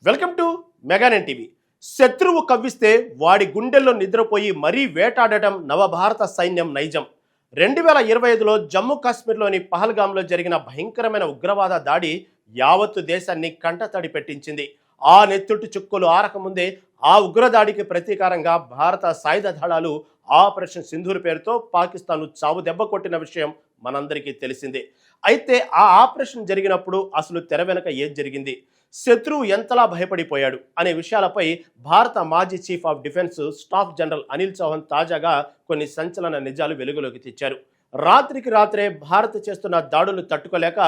Welcome to మెగానెన్ TV. శత్రువు కవ్విస్తే వాడి గుండెల్లో నిద్రపోయి మరీ వేటాడటం నవభారత సైన్యం నైజం. 2025లో జమ్మూ కాశ్మీర్లోని పహల్గామ్లో జరిగిన భయంకరమైన ఉగ్రవాద దాడి యావత్తు దేశాన్ని కంటతడి పెట్టించింది. ఆ నెత్తుటి చుక్కలు ఆరకముందే ఆ ఉగ్రదాడికి ప్రతీకారంగా భారత సాయుధ దళాలు ఆపరేషన్ సింధూర్ పేరుతో పాకిస్తాన్ను చావు దెబ్బ కొట్టిన విషయం మనందరికీ తెలిసిందే. అయితే ఆ ఆపరేషన్ జరిగినప్పుడు అసలు తెర వెనక ఏం జరిగింది, శత్రువు ఎంతలా భయపడిపోయాడు అనే విషయాలపై భారత మాజీ chief of defence staff general Anil Chauhan తాజాగా కొన్ని సంచలన నిజాలు వెలుగులోకి తెచ్చారు. రాత్రికి రాత్రే భారత్ చేస్తున్న దాడులు తట్టుకోలేక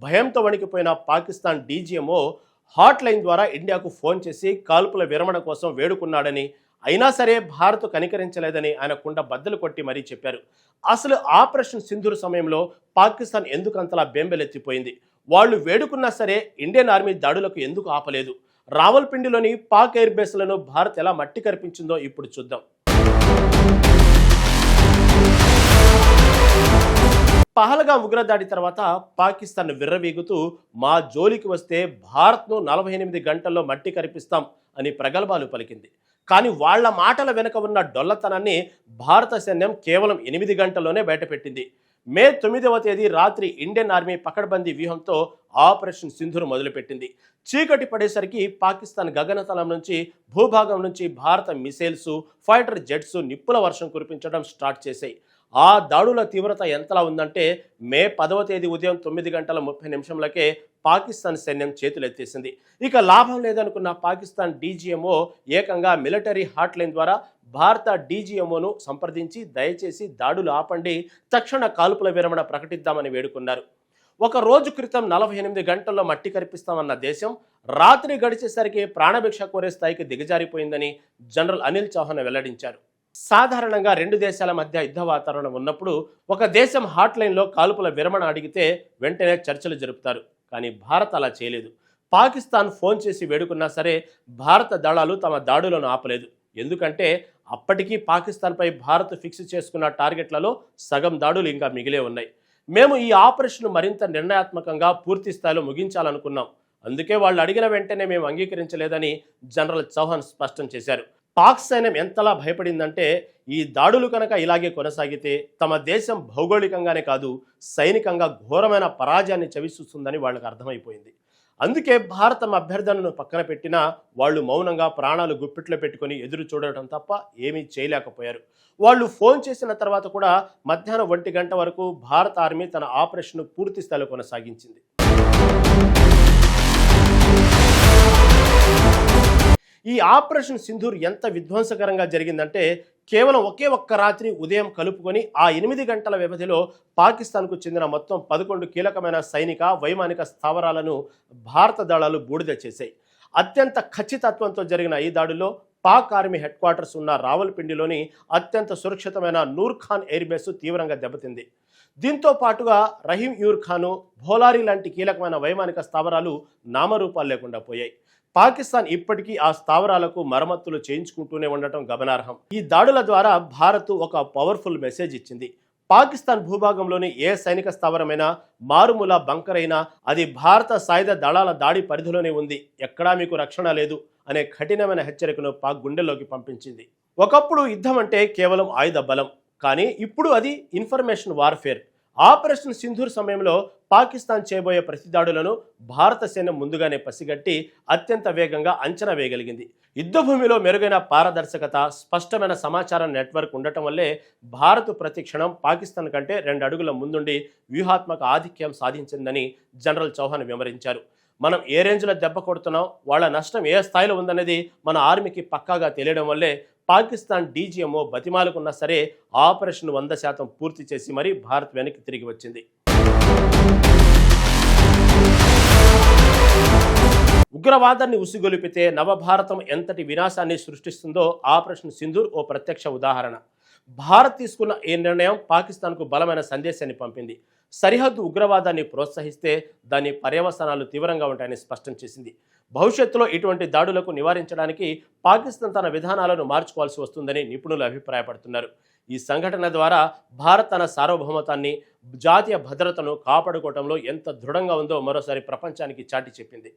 భయంతో వణికిపోయిన పాకిస్తాన్ డీజీఎంఓ హాట్ లైన్ ద్వారా ఇండియాకు ఫోన్ చేసి కాల్పుల విరమణ కోసం వేడుకున్నాడని, అయినా సరే భారత్ కనికరించలేదని ఆయన కుండ బద్దలు కొట్టి మరీ చెప్పారు. అసలు ఆపరేషన్ సింధూర్ సమయంలో పాకిస్తాన్ ఎందుకు అంతలా బెంబెలెత్తిపోయింది, వాళ్ళు వేడుకున్నా సరే ఇండియన్ ఆర్మీ దాడులకు ఎందుకు ఆపలేదు, రావల్పిండిలోని పాక్ ఎయిర్ బేస్లను భారత్ ఎలా మట్టి కరిపించిందో ఇప్పుడు చూద్దాం. పహల్గామ్ ఉగ్రదాడి తర్వాత పాకిస్తాన్ విర్రవీగుతూ మా జోలికి వస్తే భారత్ను 48 గంటల్లో మట్టి కరిపిస్తాం అని ప్రగల్భాలు పలికింది. కానీ వాళ్ల మాటల వెనుక ఉన్న డొల్లతనాన్ని భారత సైన్యం కేవలం 8 గంటల్లోనే బయటపెట్టింది. మే 9వ తేదీ రాత్రి ఇండియన్ ఆర్మీ పకడ్బందీ వ్యూహంతో ఆపరేషన్ సింధూర్ మొదలుపెట్టింది. చీకటి పడేసరికి పాకిస్తాన్ గగనతలం నుంచి భూభాగం నుంచి భారత మిసైల్స్, ఫైటర్ జెట్స్ నిప్పుల వర్షం కురిపించడం స్టార్ట్ చేశాయి. ఆ దాడుల తీవ్రత ఎంతలా ఉందంటే మే 10వ తేదీ ఉదయం 9:30 పాకిస్తాన్ సైన్యం చేతులెత్తేసింది. ఇక లాభం లేదనుకున్న పాకిస్తాన్ డీజీఎంఓ ఏకంగా మిలిటరీ హాట్ లైన్ ద్వారా భారత డీజీఎంఓను సంప్రదించి దయచేసి దాడులు ఆపండి, తక్షణ కాల్పుల విరమణ ప్రకటిద్దామని వేడుకున్నారు. ఒక రోజు క్రితం 48 గంటల్లో మట్టి కరిపిస్తామన్న దేశం రాత్రి గడిచేసరికి ప్రాణభిక్ష కోరే స్థాయికి దిగజారిపోయిందని జనరల్ అనిల్ చౌహాన్ వెల్లడించారు. సాధారణంగా రెండు దేశాల మధ్య యుద్ధ వాతావరణం ఉన్నప్పుడు ఒక దేశం హాట్ లైన్లో కాల్పుల విరమణ అడిగితే వెంటనే చర్చలు జరుపుతారు. కానీ భారత్ అలా చేయలేదు. పాకిస్తాన్ ఫోన్ చేసి వేడుకున్నా సరే భారత దళాలు తమ దాడులను ఆపలేదు. ఎందుకంటే అప్పటికీ పాకిస్తాన్పై భారత్ ఫిక్స్ చేసుకున్న టార్గెట్లలో సగం దాడులు ఇంకా మిగిలే ఉన్నాయి. మేము ఈ ఆపరేషన్ మరింత నిర్ణయాత్మకంగా పూర్తి స్థాయిలో ముగించాలనుకున్నాం, అందుకే వాళ్ళు అడిగిన వెంటనే మేము అంగీకరించలేదని జనరల్ చౌహాన్ స్పష్టం చేశారు. పాక్ సైన్యం ఎంతలా భయపడిందంటే ఈ దాడులు కనుక ఇలాగే కొనసాగితే తమ దేశం భౌగోళికంగానే కాదు సైనికంగా ఘోరమైన పరాజయాన్ని చవిచూస్తుందని వాళ్ళకి అర్థమైపోయింది. అందుకే భారత అభ్యర్థనను పక్కన పెట్టినా వాళ్ళు మౌనంగా ప్రాణాలు గుప్పిట్లో పెట్టుకొని ఎదురు చూడటం తప్ప ఏమీ చేయలేకపోయారు. వాళ్ళు ఫోన్ చేసిన తర్వాత కూడా మధ్యాహ్నం 1 గంట వరకు భారత ఆర్మీ తన ఆపరేషన్ పూర్తి స్థాయిలో కొనసాగించింది. ఈ ఆపరేషన్ సింధూర్ ఎంత విధ్వంసకరంగా జరిగిందంటే కేవలం ఒక్క రాత్రి ఉదయం కలుపుకొని ఆ 8 గంటల వ్యవధిలో పాకిస్తాన్కు చెందిన మొత్తం 11 కీలకమైన సైనిక వైమానిక స్థావరాలను భారత దళాలు బూడిద చేశాయి. అత్యంత ఖచ్చితత్వంతో జరిగిన ఈ దాడుల్లో పాక్ ఆర్మీ హెడ్ క్వార్టర్స్ ఉన్న రావల్పిండిలోని అత్యంత సురక్షితమైన నూర్ ఖాన్ ఎయిర్ బేస్ తీవ్రంగా దెబ్బతింది. దీంతో పాటుగా రహీం యూర్ ఖాను, భోలారీ లాంటి కీలకమైన వైమానిక స్థావరాలు నామరూపాలు లేకుండా పోయాయి. పాకిస్తాన్ ఇప్పటికీ ఆ స్థావరాలకు మరమ్మతులు చేయించుకుంటూనే ఉండటం గమనార్హం. ఈ దాడుల ద్వారా భారత్ ఒక పవర్ఫుల్ మెసేజ్ ఇచ్చింది. పాకిస్తాన్ భూభాగంలోని ఏ సైనిక స్థావరమైనా, మారుమూల బంకర్ అయినా అది భారత సాయుధ దళాల దాడి పరిధిలోనే ఉంది, ఎక్కడా మీకు రక్షణ లేదు అనే కఠినమైన హెచ్చరికను పాక్ గుండెల్లోకి పంపించింది. ఒకప్పుడు యుద్ధం అంటే కేవలం ఆయుధ బలం, కానీ ఇప్పుడు అది ఇన్ఫర్మేషన్ వార్ఫేర్. ఆపరేషన్ సింధూర్ సమయంలో పాకిస్తాన్ చేయబోయే ప్రతి దాడులను భారత సైన్యం ముందుగానే పసిగట్టి అత్యంత వేగంగా అంచనా వేయగలిగింది. యుద్ధభూమిలో మెరుగైన పారదర్శకత, స్పష్టమైన సమాచార నెట్వర్క్ ఉండటం వల్లే భారత్ ప్రతి క్షణం పాకిస్తాన్ కంటే 2 అడుగుల ముందుండి వ్యూహాత్మక ఆధిక్యం సాధించిందని జనరల్ చౌహాన్ వివరించారు. మనం ఏ రేంజ్లో దెబ్బ కొడుతున్నాం, వాళ్ళ నష్టం ఏ స్థాయిలో ఉందనేది మన ఆర్మీకి పక్కాగా తెలియడం వల్లే పాకిస్తాన్ డీజీఎంఓ బతిమాలుకున్నా సరే ఆపరేషన్ 100% పూర్తి చేసి మరీ భారత్ వెనక్కి తిరిగి వచ్చింది. ఉగ్రవాదాన్ని ఉసిగొలిపితే నవభారతం ఎంతటి వినాశాన్ని సృష్టిస్తుందో ఆపరేషన్ సింధూర్ ఓ ప్రత్యక్ష ఉదాహరణ. భారత్ తీసుకున్న ఈ నిర్ణయం పాకిస్తాన్కు బలమైన సందేశాన్ని పంపింది. సరిహద్దు ఉగ్రవాదాన్ని ప్రోత్సహిస్తే దాని పర్యవసానాలు తీవ్రంగా ఉంటాయని స్పష్టం చేసింది. భవిష్యత్తులో ఇటువంటి దాడులకు నివారించడానికి పాకిస్తాన్ తన విధానాలను మార్చుకోవాల్సి వస్తుందని నిపుణులు అభిప్రాయపడుతున్నారు. ఈ సంఘటన ద్వారా భారత్ తన సార్వభౌమతాన్ని, జాతీయ భద్రతను కాపాడుకోవడంలో ఎంత దృఢంగా ఉందో మరోసారి ప్రపంచానికి చాటి చెప్పింది.